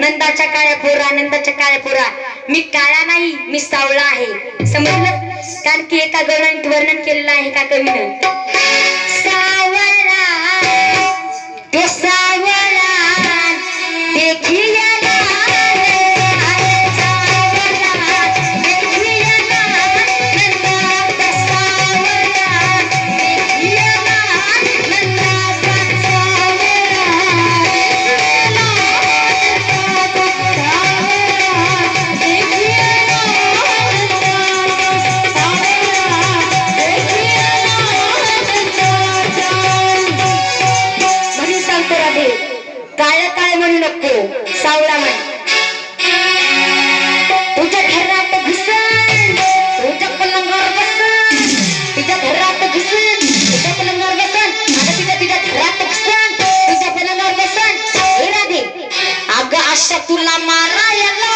नंदाच्या काळ्या पोरा, नंदाच्या काळ्या पोरा, मी काळा नाही, मी सावळा आहे. समजलं? कारण की एका गवळणीत वर्णन केलेलं आहे का कवीनं. सावळा तो सावळा देखिया सावळा म्हण. तुझ्या घरात घुसन, तुझ्या पलंगावर बसन, तुझ्या घरात घुसन, तुझ्या पलंगावर बसन, आता तुझ्या घरात घुसन, तुझ्या पलंगावर बसन. हे राधे, अगं आशा तुला मारायला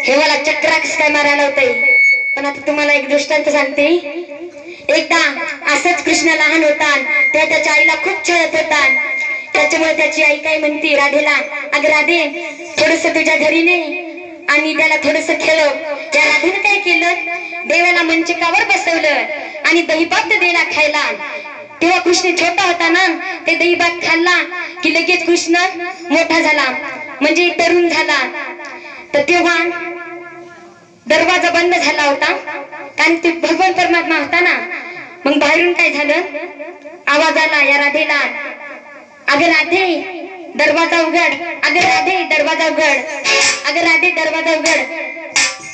हे मला चक्रा कस काय मारायला होतंय. पण आता तुम्हाला एक दृष्टांत सांगते. एकदा असंच कृष्ण लहान होता, त्याच्या आईला खूप छळत होता. त्याच्यामुळे त्याची आई काय म्हणते राधेला, अगं राधे थोडस तुझ्या घरी ने आणि त्याला थोडस खेळव. त्या राधेने काय केलं, देवाला मंचकावर बसवलं आणि दहीभात दिला खायला. तेव्हा कृष्ण छोटा होता ना, ते दहीभात खाल्ला की लगेच कृष्ण मोठा झाला, म्हणजे तरुण झाला. तर तेव्हा दरवाजा बंद झाला होता, कारण ते भगवान परमात्मा होता ना. मग बाहेरून काय झालं, आवाज आला या राधेला, अगं राधे दरवाजा उघड, अगं राधे दरवाजा उघड, अगं राधे दरवाजा उघड.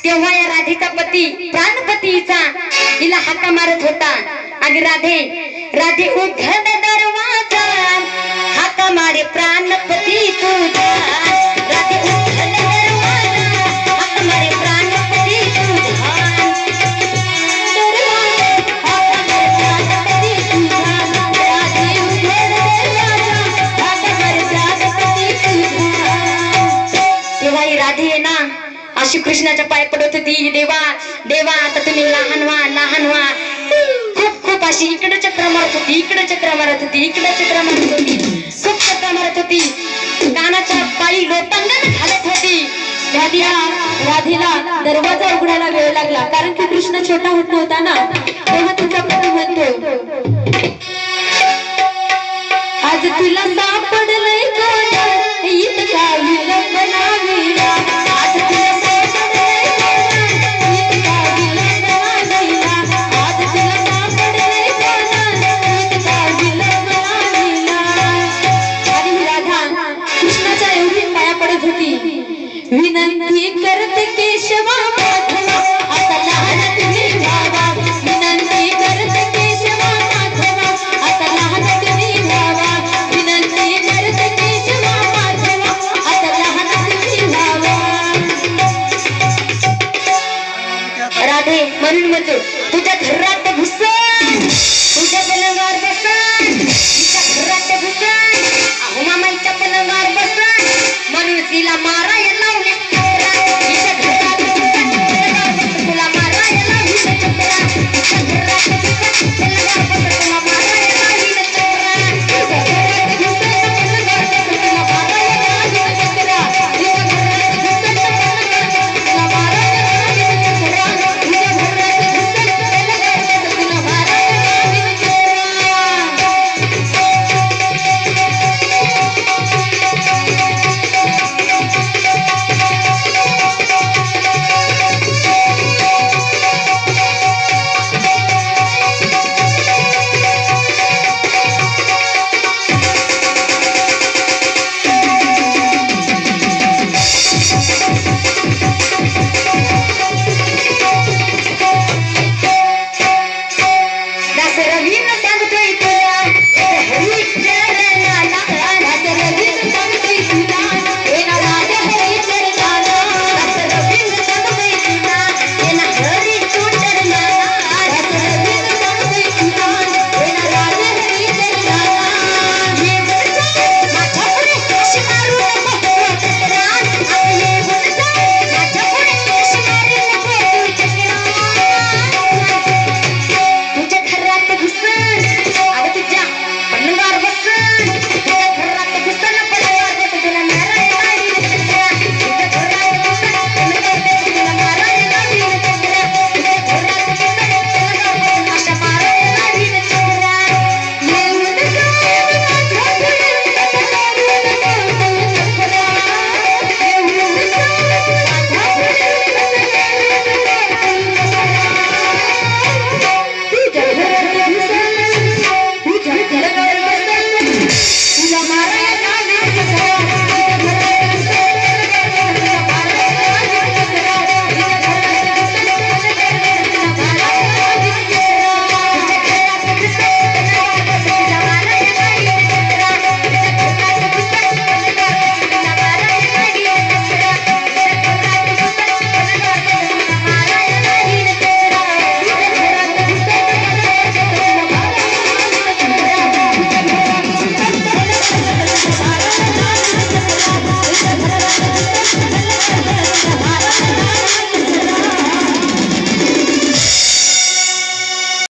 तेव्हा या राधेचा पती प्राणपतीचा हिला हाका मारत होता. अगं राधे, राधे उघड दरवाजा, हाका मारे प्राणपती तुझा राधे उठल दरवाजा हाक मारे प्राणपती तुझा तेव्हा ही राधे आहे ना अशी कृष्णाच्या पाय पडत होती देवा देवा आता तुम्ही लहान व्हा खूप खूप अशी इकडे चक्र मारत होती इकडे चक्र मारत होती इकडे चक्र मारत होती खूप चक्र मारत होती कानाच्या पायी लोटांगण घालत होती राधेला दरवाजा उघडायला वेळ लागला कारण की कृष्ण छोटा होत नव्हता ना तेव्हा तिचा पती म्हणतो आज तुला सापडलंय कोण इतका विलंबना विला आज तुला सापडलंय कोण इतका विलंबना विला आज तुला सापडलंय कोण इतका विलंबना विला आणि राधा कृष्णाच्या एवढी पाया पडत होती विनंती करते केशवा माधवा आता लहान तुम्ही व्हावा विनंती करते केशवा माधवा आता लहान तुम्ही व्हावा विनंती करते केशवा माधवा आता लहान तुम्ही व्हावा राधे म्हणून म्हणतो तुझ्या